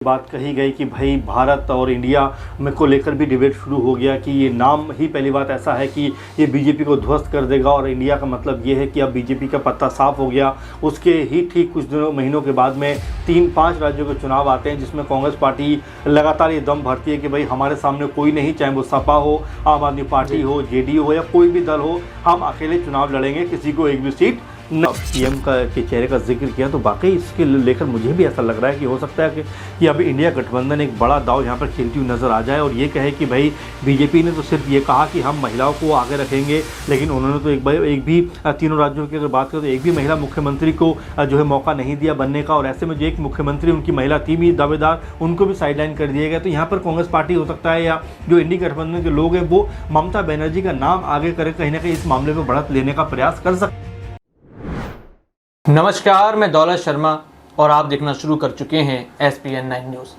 बात कही गई कि भाई भारत और इंडिया में को लेकर भी डिबेट शुरू हो गया कि ये नाम ही पहली बात ऐसा है कि ये बीजेपी को ध्वस्त कर देगा और इंडिया का मतलब ये है कि अब बीजेपी का पत्ता साफ हो गया। उसके ही ठीक कुछ महीनों के बाद में 3-5 राज्यों के चुनाव आते हैं जिसमें कांग्रेस पार्टी लगातार ये दम भरती है कि भाई हमारे सामने कोई नहीं, चाहे वो सपा हो, आम आदमी पार्टी हो, जेडीयू हो या कोई भी दल हो, हम अकेले चुनाव लड़ेंगे, किसी को एक भी सीट। पीएम के चेहरे का जिक्र किया तो वाकई इसके लेकर मुझे भी ऐसा लग रहा है कि हो सकता है कि अभी इंडिया गठबंधन एक बड़ा दाव यहाँ पर खेलती हुई नजर आ जाए और ये कहे कि भाई बीजेपी ने तो सिर्फ ये कहा कि हम महिलाओं को आगे रखेंगे, लेकिन उन्होंने तो एक भी तीनों राज्यों की अगर बात करें तो एक भी महिला मुख्यमंत्री को जो है मौका नहीं दिया बनने का, और ऐसे में जो एक मुख्यमंत्री उनकी महिला थी भी दावेदार, उनको भी साइडलाइन कर दिया गया। तो यहाँ पर कांग्रेस पार्टी हो सकता है या जो इंडिया गठबंधन के लोग हैं वो ममता बनर्जी का नाम आगे करके कहीं ना कहीं इस मामले में बढ़त लेने का प्रयास कर सकते। नमस्कार, मैं दौलत शर्मा और आप देखना शुरू कर चुके हैं SPN9 न्यूज़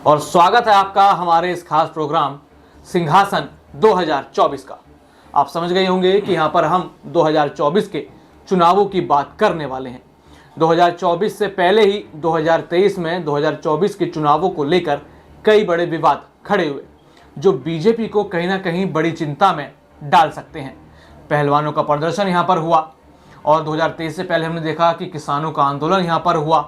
और स्वागत है आपका हमारे इस खास प्रोग्राम सिंहासन 2024 का। आप समझ गए होंगे कि यहाँ पर हम 2024 के चुनावों की बात करने वाले हैं। 2024 से पहले ही 2023 में 2024 के चुनावों को लेकर कई बड़े विवाद खड़े हुए जो बीजेपी को कहीं ना कहीं बड़ी चिंता में डाल सकते हैं। पहलवानों का प्रदर्शन यहाँ पर हुआ और 2023 से पहले हमने देखा कि किसानों का आंदोलन यहाँ पर हुआ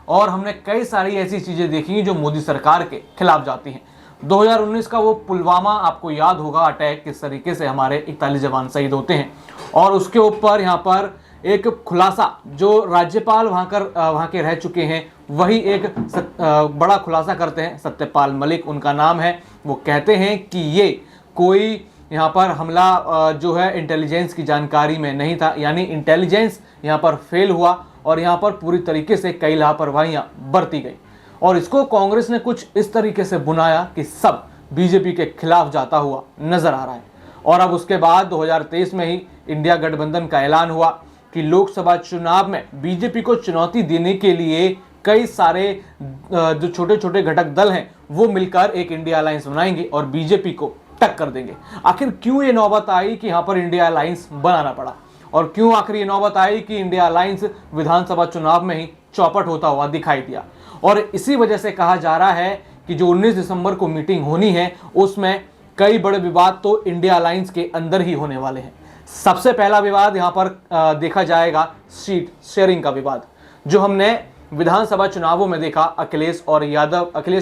और हमने कई सारी ऐसी चीज़ें देखी जो मोदी सरकार के खिलाफ जाती हैं। 2019 का वो पुलवामा आपको याद होगा अटैक, किस तरीके से हमारे 41 जवान शहीद होते हैं और उसके ऊपर यहाँ पर एक खुलासा जो राज्यपाल वहाँ के रह चुके हैं वही एक बड़ा खुलासा करते हैं। सत्यपाल मलिक उनका नाम है। वो कहते हैं कि ये कोई यहाँ पर हमला जो है इंटेलिजेंस की जानकारी में नहीं था, यानी इंटेलिजेंस यहाँ पर फेल हुआ और यहाँ पर पूरी तरीके से कई लापरवाहियाँ बरती गई और इसको कांग्रेस ने कुछ इस तरीके से बुनाया कि सब बीजेपी के खिलाफ जाता हुआ नजर आ रहा है। और अब उसके बाद 2023 में ही इंडिया गठबंधन का ऐलान हुआ कि लोकसभा चुनाव में बीजेपी को चुनौती देने के लिए कई सारे जो छोटे छोटे घटक दल हैं वो मिलकर एक इंडिया अलायंस बनाएंगे और बीजेपी को टक्कर देंगे। आखिर क्यों ये नौबत आई कि यहाँ पर इंडिया अलायंस बनाना पड़ा और क्यों आखिर ये नौबत आई कि इंडिया अलायंस विधानसभा चुनाव में ही चौपट होता हुआ दिखाई दिया। और इसी वजह से कहा जा रहा है कि जो 19 दिसंबर को मीटिंग होनी है उसमें कई बड़े विवाद तो इंडिया अलायंस के अंदर ही होने वाले हैं। सबसे पहला विवाद यहाँ पर देखा जाएगा सीट शेयरिंग का विवाद, जो हमने विधानसभा चुनावों में देखा। अखिलेश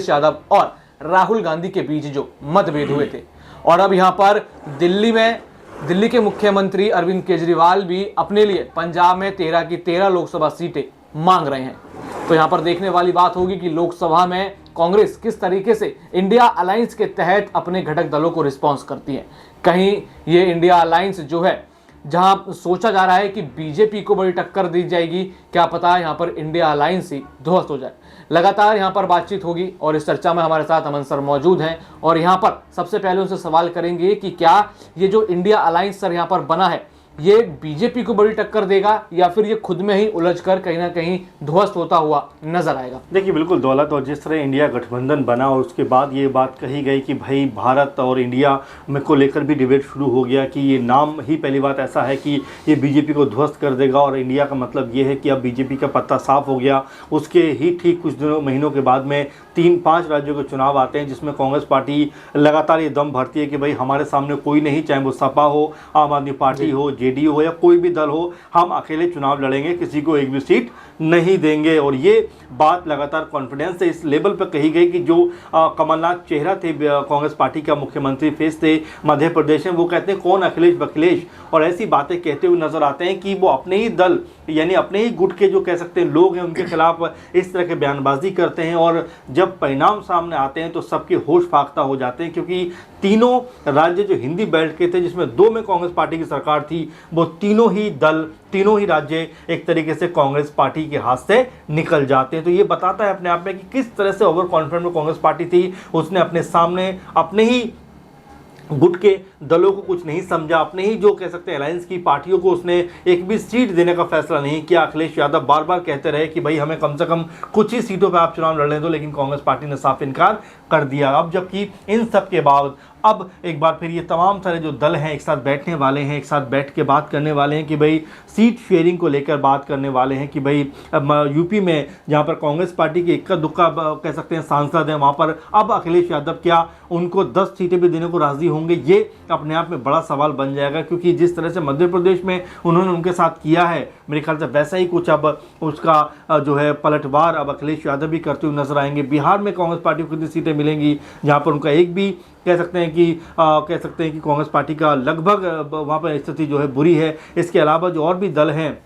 यादव और राहुल गांधी के बीच जो मतभेद हुए थे और अब यहाँ पर दिल्ली के मुख्यमंत्री अरविंद केजरीवाल भी अपने लिए पंजाब में 13 की 13 लोकसभा सीटें मांग रहे हैं। तो यहाँ पर देखने वाली बात होगी कि लोकसभा में कांग्रेस किस तरीके से इंडिया अलायंस के तहत अपने घटक दलों को रिस्पॉन्स करती है। कहीं ये इंडिया अलायंस जो है जहां सोचा जा रहा है कि बीजेपी को बड़ी टक्कर दी जाएगी, क्या पता यहाँ पर इंडिया अलायंस ही ध्वस्त हो जाए। लगातार यहाँ पर बातचीत होगी और इस चर्चा में हमारे साथ अमन सर मौजूद हैं और यहाँ पर सबसे पहले उनसे सवाल करेंगे कि क्या ये जो इंडिया अलायंस सर यहाँ पर बना है ये बीजेपी को बड़ी टक्कर देगा या फिर ये खुद में ही उलझकर कहीं ना कहीं ध्वस्त होता हुआ नजर आएगा। देखिए बिल्कुल दौलत, और जिस तरह इंडिया गठबंधन बना और उसके बाद ये बात कही गई कि भाई भारत और इंडिया में को लेकर भी डिबेट शुरू हो गया कि ये नाम ही पहली बात ऐसा है कि ये बीजेपी को ध्वस्त कर देगा और इंडिया का मतलब ये है कि अब बीजेपी का पत्ता साफ हो गया। उसके ही ठीक कुछ महीनों के बाद में 3-5 राज्यों के चुनाव आते हैं जिसमें कांग्रेस पार्टी लगातार ये दम भरती है कि भाई हमारे सामने कोई नहीं, चाहे वो सपा हो, आम आदमी पार्टी हो, जेडीयू हो या कोई भी दल हो, हम अकेले चुनाव लड़ेंगे, किसी को एक भी सीट नहीं देंगे। और ये बात लगातार कॉन्फिडेंस से इस लेवल पर कही गई कि जो कमलनाथ चेहरा थे, कांग्रेस पार्टी का मुख्यमंत्री फेस थे मध्य प्रदेश में, वो कहते हैं कौन अखिलेश बखिलेश और ऐसी बातें कहते हुए नजर आते हैं कि वो अपने ही दल यानी अपने ही गुट के जो कह सकते हैं लोग हैं उनके खिलाफ इस तरह के बयानबाजी करते हैं और जब परिणाम सामने आते हैं तो सबके होश फाख्ता हो जाते हैं। क्योंकि तीनों राज्य जो हिंदी बेल्ट के थे जिसमें 2 में कांग्रेस पार्टी की सरकार थी, वो तीनों ही राज्य एक तरीके से कांग्रेस पार्टी के हाथ से निकल जाते हैं। तो ये बताता है अपने आप में कि किस तरह से ओवर कॉन्फिडेंट कांग्रेस पार्टी थी। उसने अपने सामने अपने ही गुट के दलों को कुछ नहीं समझा, अपने ही जो कह सकते हैं अलायंस की पार्टियों को उसने एक भी सीट देने का फैसला नहीं किया। अखिलेश यादव बार बार कहते रहे कि भाई हमें कम से कम कुछ ही सीटों पर आप चुनाव लड़ने दो, लेकिन कांग्रेस पार्टी ने साफ इनकार कर दिया। अब जबकि इन सब के अब एक बार फिर ये तमाम सारे जो दल हैं एक साथ बैठने वाले हैं, एक साथ बैठ के बात करने वाले हैं कि भाई सीट शेयरिंग को लेकर बात करने वाले हैं कि भाई यूपी में जहाँ पर कांग्रेस पार्टी के इक्का दुक्का कह सकते हैं सांसद हैं, वहाँ पर अब अखिलेश यादव क्या उनको 10 सीटें भी देने को राजी होंगे, ये अपने आप में बड़ा सवाल बन जाएगा। क्योंकि जिस तरह से मध्य प्रदेश में उन्होंने उनके साथ किया है, मेरे ख्याल से वैसा ही कुछ अब उसका जो है पलटवार अब अखिलेश यादव भी करते हुए नजर आएंगे। बिहार में कांग्रेस पार्टी को कितनी सीटें मिलेंगी, जहाँ पर उनका एक भी कह सकते हैं कि कांग्रेस पार्टी का लगभग वहाँ पर स्थिति जो है बुरी है। इसके अलावा जो और भी दल हैं,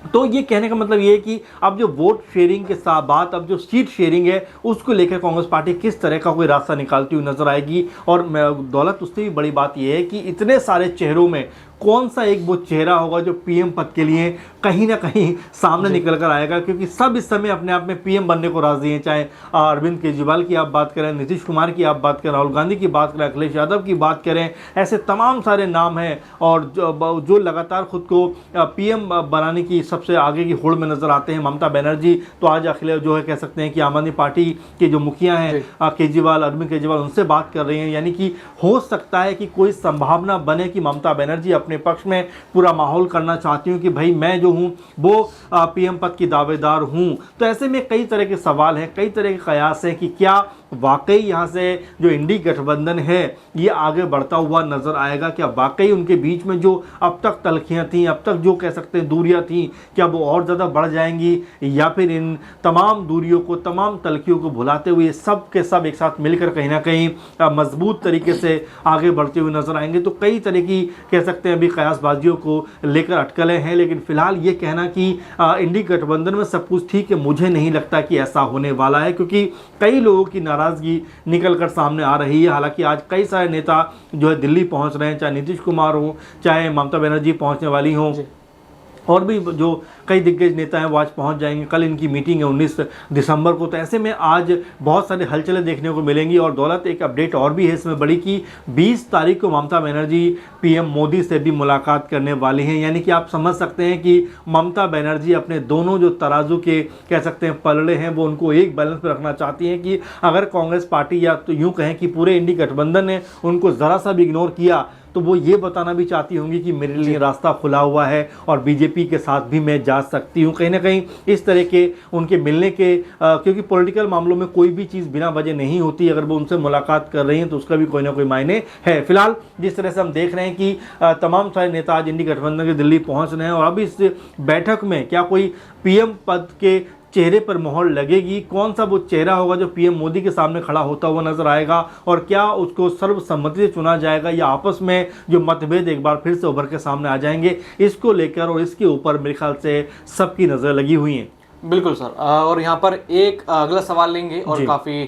तो ये कहने का मतलब ये है कि अब जो वोट शेयरिंग के साथ बात, अब जो सीट शेयरिंग है उसको लेकर कांग्रेस पार्टी किस तरह का कोई रास्ता निकालती हुई नजर आएगी। और दौलत, उससे भी बड़ी बात यह है कि इतने सारे चेहरों में कौन सा एक वो चेहरा होगा जो पीएम पद के लिए कहीं ना कहीं सामने निकल कर आएगा। क्योंकि सब इस समय अपने आप में पीएम बनने को राजी हैं, चाहे अरविंद केजरीवाल की आप बात करें, नीतीश कुमार की आप बात करें, राहुल गांधी की बात करें, अखिलेश यादव की बात करें, ऐसे तमाम सारे नाम हैं। और जो लगातार खुद को पीएम बनाने की सबसे आगे की होड़ में नजर आते हैं। ममता बनर्जी तो आज अखिलेश जो है कह सकते हैं कि आम आदमी पार्टी के जो मुखिया हैं केजरीवाल, अरविंद केजरीवाल, उनसे बात कर रही हैं। यानी कि हो सकता है कि कोई संभावना बने कि ममता बनर्जी अपने पक्ष में पूरा माहौल करना चाहती हूं कि भाई मैं जो हूं वो पीएम पद की दावेदार हूं। तो ऐसे में कई तरह के सवाल हैं, कई तरह के कयास हैं कि क्या वाकई यहाँ से जो इंडी गठबंधन है ये आगे बढ़ता हुआ नजर आएगा, क्या वाकई उनके बीच में जो अब तक तलखियाँ थीं, अब तक जो कह सकते हैं दूरियाँ थीं, क्या वो और ज़्यादा बढ़ जाएंगी, या फिर इन तमाम दूरियों को, तमाम तलखियों को भुलाते हुए सब के सब एक साथ मिलकर कहीं ना कहीं मजबूत तरीके से आगे बढ़ते हुए नजर आएंगे। तो कई तरह की कह सकते हैं अभी कयासबाजियों को लेकर अटकलें हैं। लेकिन फिलहाल ये कहना कि इंडी गठबंधन में सब कुछ ठीक है, मुझे नहीं लगता कि ऐसा होने वाला है। क्योंकि कई लोगों की नाराजगी निकल कर सामने आ रही है। हालांकि आज कई सारे नेता जो है दिल्ली पहुंच रहे हैं, चाहे नीतीश कुमार हो, चाहे ममता बनर्जी पहुंचने वाली हों, और भी जो कई दिग्गज नेता हैं वो आज पहुंच जाएंगे। कल इनकी मीटिंग है 19 दिसंबर को। तो ऐसे में आज बहुत सारे हलचलें देखने को मिलेंगी। और दौलत, एक अपडेट और भी है इसमें बड़ी कि 20 तारीख को ममता बनर्जी पीएम मोदी से भी मुलाकात करने वाली हैं। यानी कि आप समझ सकते हैं कि ममता बनर्जी अपने दोनों जो तराजू के कह सकते हैं पलड़े हैं वो उनको एक बैलेंस पर रखना चाहती हैं कि अगर कांग्रेस पार्टी या तो यूँ कहें कि पूरे इंडी गठबंधन ने उनको ज़रा सा भी इग्नोर किया तो वो ये बताना भी चाहती होंगी कि मेरे लिए रास्ता खुला हुआ है और बीजेपी के साथ भी मैं जा सकती हूँ। कहीं ना कहीं इस तरह के उनके मिलने के क्योंकि पॉलिटिकल मामलों में कोई भी चीज़ बिना वजह नहीं होती। अगर वो उनसे मुलाकात कर रही हैं तो उसका भी कोई ना कोई मायने है। फिलहाल जिस तरह से हम देख रहे हैं कि तमाम सारे नेता आज इंडी गठबंधन के दिल्ली पहुँच रहे हैं और अब इस बैठक में क्या कोई पीएम पद के चेहरे पर मोहर लगेगी, कौन सा वो चेहरा होगा जो पीएम मोदी के सामने खड़ा होता हुआ नजर आएगा, और क्या उसको सर्वसम्मति से चुना जाएगा या आपस में जो मतभेद एक बार फिर से उभर के सामने आ जाएंगे, इसको लेकर और इसके ऊपर मेरे ख्याल से सबकी नज़र लगी हुई है। बिल्कुल सर। और यहाँ पर एक अगला सवाल लेंगे और काफ़ी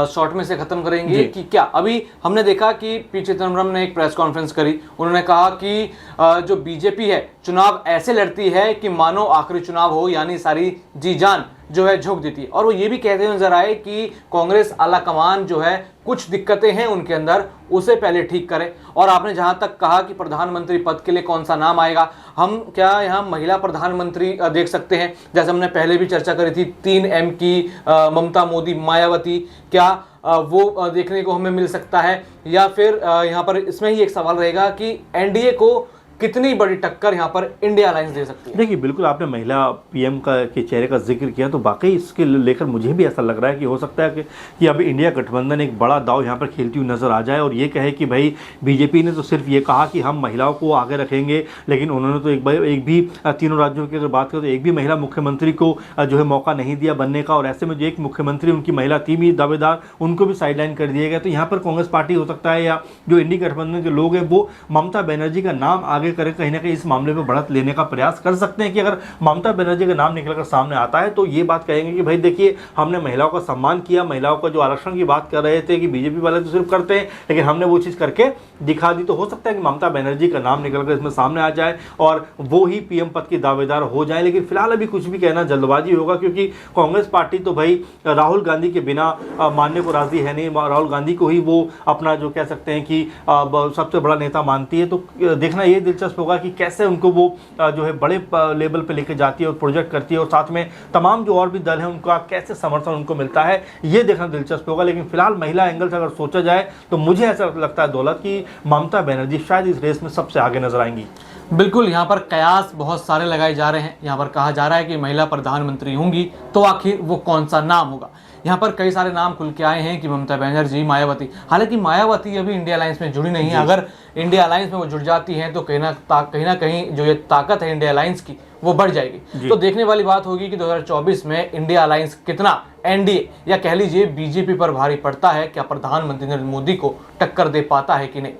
शॉर्ट में से खत्म करेंगे कि क्या अभी हमने देखा कि पी चिदम्बरम ने एक प्रेस कॉन्फ्रेंस करी, उन्होंने कहा कि जो बीजेपी है चुनाव ऐसे लड़ती है कि मानो आखिरी चुनाव हो, यानी सारी जी जान जो है झोंक देती है। और वो ये भी कहते हुए नजर आए कि कांग्रेस आला कमान जो है कुछ दिक्कतें हैं उनके अंदर, उसे पहले ठीक करे। और आपने जहां तक कहा कि प्रधानमंत्री पद के लिए कौन सा नाम आएगा, हम क्या यहाँ महिला प्रधानमंत्री देख सकते हैं, जैसे हमने पहले भी चर्चा करी थी 3M की, ममता, मोदी, मायावती, क्या वो देखने को हमें मिल सकता है? या फिर यहाँ पर इसमें ही एक सवाल रहेगा कि एनडीए को कितनी बड़ी टक्कर यहाँ पर इंडिया अलायंस दे सकती है? देखिए, बिल्कुल आपने महिला पीएम के चेहरे का जिक्र किया, तो वाकई इसके लेकर मुझे भी ऐसा लग रहा है कि हो सकता है कि अब इंडिया गठबंधन एक बड़ा दाव यहाँ पर खेलती हुई नजर आ जाए और ये कहे कि भाई बीजेपी ने तो सिर्फ ये कहा कि हम महिलाओं को आगे रखेंगे, लेकिन उन्होंने तो एक भी तीनों राज्यों की अगर बात करें तो एक भी महिला मुख्यमंत्री को जो है मौका नहीं दिया बनने का। और ऐसे में जो एक मुख्यमंत्री उनकी महिला थी भी दावेदार, उनको भी साइडलाइन कर दिया गया। तो यहाँ पर कांग्रेस पार्टी हो सकता है या जो इंडी गठबंधन के लोग हैं वो ममता बनर्जी का नाम आगे करें, कहीं ना कहीं इस मामले में बढ़त लेने का प्रयास कर सकते हैं कि अगर ममता बनर्जी का नाम निकलकर सामने आता है तो ये बात कहेंगे कि भाई देखिए, हमने महिलाओं का सम्मान किया, महिलाओं का जो आरक्षण की बात कर रहे थे कि बीजेपी वाले तो सिर्फ करते हैं, लेकिन हमने वो चीज़ करके दिखा दी। तो हो सकता है कि ममता बनर्जी का नाम निकलकर इसमें सामने आ जाए और वो ही पीएम पद की दावेदार हो जाए। लेकिन फिलहाल अभी कुछ भी कहना जल्दबाजी होगा, क्योंकि कांग्रेस पार्टी तो भाई राहुल गांधी के बिना मानने को राजी है नहीं। राहुल गांधी को ही वो अपना जो कह सकते हैं कि सबसे बड़ा नेता मानती है। तो देखना ये दिलचस्प होगा कि कैसे उनको वो जो है बड़े लेवल पे लेके जाती है और प्रोजेक्ट करती है, और साथ में तमाम जो और भी दल हैं उनका कैसे समर्थन उनको मिलता है, ये देखना दिलचस्प होगा। लेकिन फिलहाल महिला एंगल से अगर सोचा जाए तो मुझे ऐसा लगता है दौलत कि ममता बनर्जी शायद इस रेस में सबसे आगे नजर आएंगी। बिल्कुल, यहाँ पर कयास बहुत सारे लगाए जा रहे हैं। यहाँ पर कहा जा रहा है कि महिला प्रधानमंत्री होंगी तो आखिर वो कौन सा नाम होगा। यहाँ पर कई सारे नाम खुल के आए हैं कि ममता बनर्जी, मायावती। हालांकि मायावती अभी इंडिया अलायंस में जुड़ी नहीं है। अगर इंडिया अलायंस में वो जुड़ जाती हैं तो कहीं ना कहीं जो ये ताकत है इंडिया अलायंस की वो बढ़ जाएगी। तो देखने वाली बात होगी कि 2024 में इंडिया अलायंस कितना एनडीए या कह लीजिए बीजेपी पर भारी पड़ता है, क्या प्रधानमंत्री नरेंद्र मोदी को टक्कर दे पाता है कि नहीं।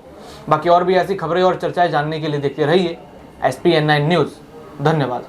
बाकी और भी ऐसी खबरें और चर्चाएं जानने के लिए देखते रहिए SPN9 न्यूज़। धन्यवाद।